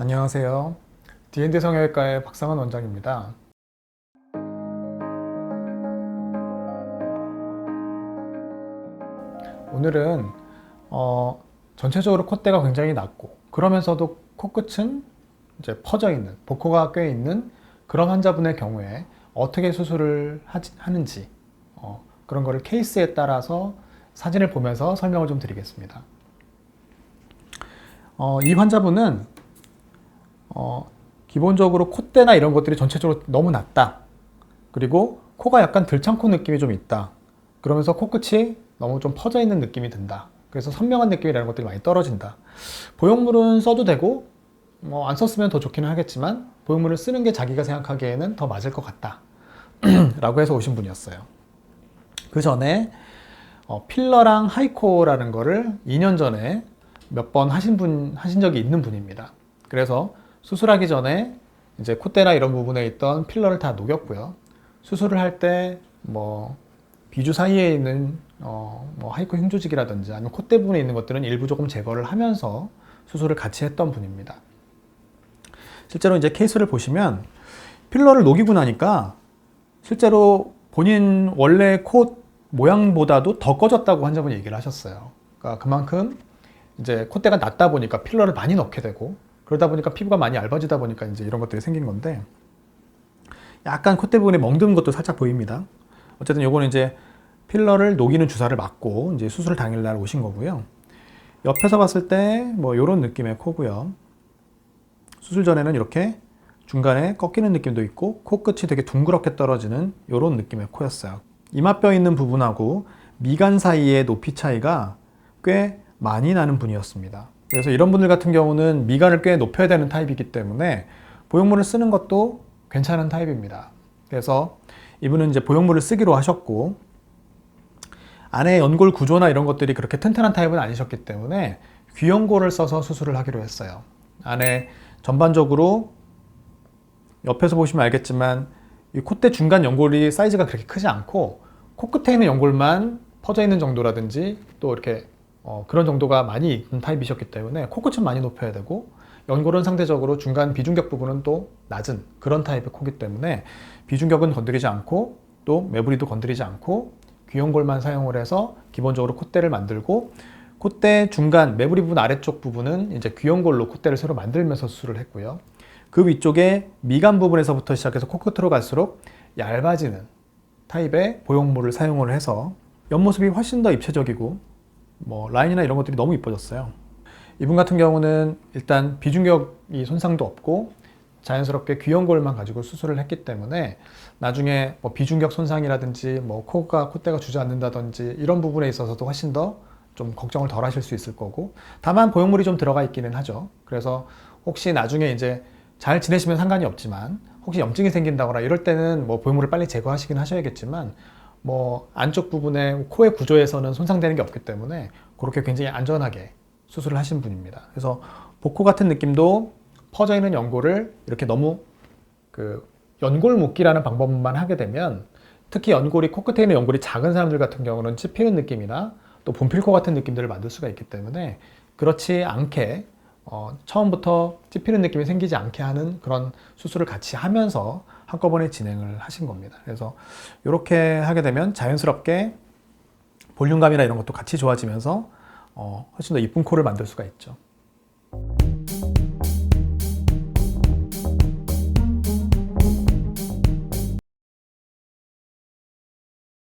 안녕하세요. D&D 성형외과의 박상원 원장입니다. 오늘은 전체적으로 콧대가 굉장히 낮고 그러면서도 코끝은 이제 퍼져 있는, 복코가 꽤 있는 그런 환자분의 경우에 어떻게 수술을 하는지 그런 거를 케이스에 따라서 사진을 보면서 설명을 좀 드리겠습니다. 이 환자분은 기본적으로 콧대나 이런 것들이 전체적으로 너무 낮다. 그리고 코가 약간 들창코 느낌이 좀 있다. 그러면서 코끝이 너무 좀 퍼져 있는 느낌이 든다. 그래서 선명한 느낌이라는 것들이 많이 떨어진다. 보형물은 써도 되고 안 썼으면 더 좋기는 하겠지만 보형물을 쓰는 게 자기가 생각하기에는 더 맞을 것 같다 라고 해서 오신 분이었어요. 그 전에 필러랑 하이코라는 거를 2년 전에 몇 번 하신 적이 있는 분입니다. 그래서 수술하기 전에 이제 콧대나 이런 부분에 있던 필러를 다 녹였고요. 수술을 할 때 비주 사이에 있는 하이코 흉조직이라든지 아니면 콧대 부분에 있는 것들은 일부 조금 제거를 하면서 수술을 같이 했던 분입니다. 실제로 이제 케이스를 보시면 필러를 녹이고 나니까 실제로 본인 원래 코 모양보다도 더 꺼졌다고 환자분이 얘기를 하셨어요. 그러니까 그만큼 이제 콧대가 낮다 보니까 필러를 많이 넣게 되고 그러다 보니까 피부가 많이 얇아지다 보니까 이제 이런 것들이 생긴 건데 약간 콧대 부분에 멍든 것도 살짝 보입니다. 어쨌든 요거는 이제 필러를 녹이는 주사를 맞고 이제 수술 당일날 오신 거고요. 옆에서 봤을 때 요런 느낌의 코고요. 수술 전에는 이렇게 중간에 꺾이는 느낌도 있고 코끝이 되게 둥그렇게 떨어지는 요런 느낌의 코였어요. 이마뼈 있는 부분하고 미간 사이의 높이 차이가 꽤 많이 나는 분이었습니다. 그래서 이런 분들 같은 경우는 미간을 꽤 높여야 되는 타입이기 때문에 보형물을 쓰는 것도 괜찮은 타입입니다. 그래서 이분은 이제 보형물을 쓰기로 하셨고 안에 연골 구조나 이런 것들이 그렇게 튼튼한 타입은 아니셨기 때문에 귀연골을 써서 수술을 하기로 했어요. 안에 전반적으로 옆에서 보시면 알겠지만 이 콧대 중간 연골이 사이즈가 그렇게 크지 않고 코끝에 있는 연골만 퍼져 있는 정도라든지 또 이렇게 그런 정도가 많이 있는 타입이셨기 때문에 코끝은 많이 높여야 되고 연골은 상대적으로 중간 비중격 부분은 또 낮은 그런 타입의 코기 때문에 비중격은 건드리지 않고 또 매부리도 건드리지 않고 귀연골만 사용을 해서 기본적으로 콧대를 만들고 콧대 중간 매부리 부분 아래쪽 부분은 이제 귀연골로 콧대를 새로 만들면서 수술을 했고요. 그 위쪽에 미간 부분에서부터 시작해서 코끝으로 갈수록 얇아지는 타입의 보형물을 사용을 해서 옆모습이 훨씬 더 입체적이고 라인이나 이런 것들이 너무 이뻐졌어요. 이분 같은 경우는 일단 비중격이 손상도 없고 자연스럽게 귀연골만 가지고 수술을 했기 때문에 나중에 비중격 손상이라든지 코가 콧대가 주저앉는다든지 이런 부분에 있어서도 훨씬 더 좀 걱정을 덜 하실 수 있을 거고 다만 보형물이 좀 들어가 있기는 하죠. 그래서 혹시 나중에 이제 잘 지내시면 상관이 없지만 혹시 염증이 생긴다거나 이럴 때는 보형물을 빨리 제거하시긴 하셔야겠지만 안쪽 부분에 코의 구조에서는 손상되는 게 없기 때문에 그렇게 굉장히 안전하게 수술을 하신 분입니다. 그래서 복코 같은 느낌도 퍼져 있는 연골을 이렇게 너무 연골 묶기라는 방법만 하게 되면 특히 연골이 코끝에 있는 연골이 작은 사람들 같은 경우는 찝히는 느낌이나 또 분필코 같은 느낌들을 만들 수가 있기 때문에 그렇지 않게 처음부터 찝히는 느낌이 생기지 않게 하는 그런 수술을 같이 하면서 한꺼번에 진행을 하신 겁니다. 그래서 이렇게 하게 되면 자연스럽게 볼륨감이나 이런 것도 같이 좋아지면서 훨씬 더 이쁜 코를 만들 수가 있죠.